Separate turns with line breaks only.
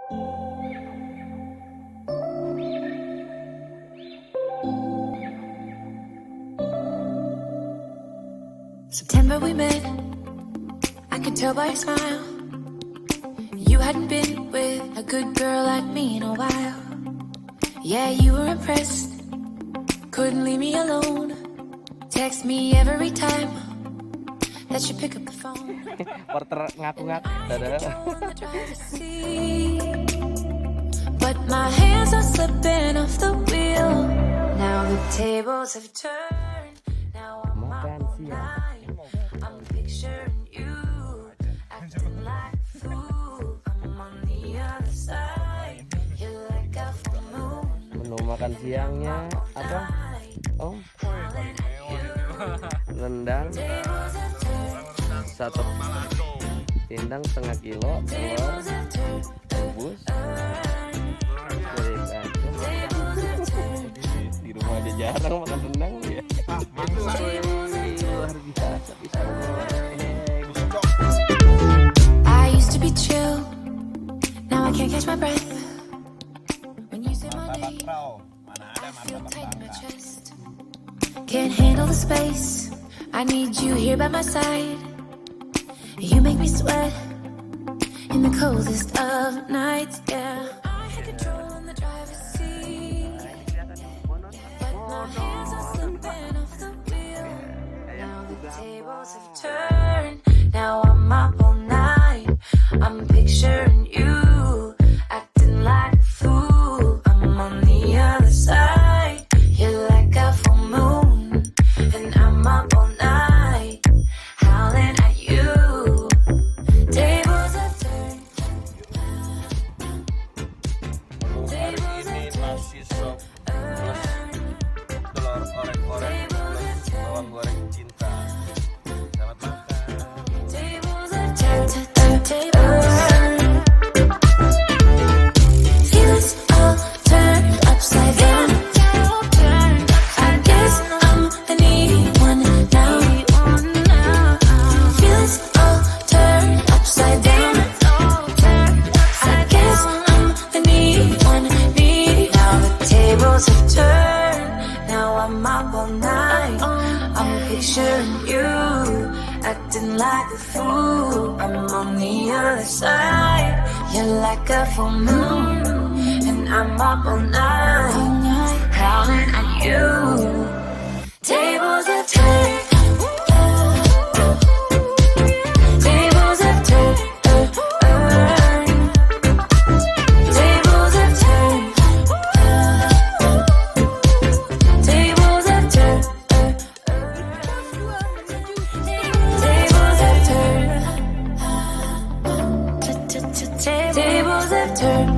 September we met, I could tell by your smile. You hadn't been with a good girl like me in a while. Yeah, you were impressed, couldn't leave me alone. Text me every time that you pick up the phone.
Porter ngaku-ngaku. Dadah.
But my hands are slipping off the wheel. Now the tables have turned. Now I'm
Makan siang.
I'm picturing you acting like a fool. I'm on the other side. You're like a full moon.
Menu makan siangnya apa? Oh, rendang, satu pindang setengah kilo, telur rebus, di rumah aja jarang makan rendang ya. Luar biasa bisa goreng.
I used to be chill, now I can't catch my breath. When you say my name,
Prau. Mana ada
I feel
martabak
tight in my
bangka.
chest. Can't handle the space, I need you here by my side. You make me sweat in the coldest of nights, yeah. I had control in the driver's seat, but my hands are slipping off the wheel. Now the tables have turned, now I'm up all night. I'm picturing you acting like a fool. I'm on the other side, you're like a full moon, and I'm up all night, howling at you. Tables have turned.
Hari ini nasi sop plus telur orek-orek plus bawang goreng cinta. Selamat makan.
Tables have turned. Feels all turned upside down. I guess I'm the needy one now. Feels all turned upside down. I guess I'm the needy one, needy. Now the tables have turned. Now I'm up all night. I'm picturing you acting like a fool. I'm on the other side. You're like a full moon, and I'm up all night, howling at you. Tables have turned. Tables have turned. Tables have turned. Tables have turned. Tables have turned. Tables have turned.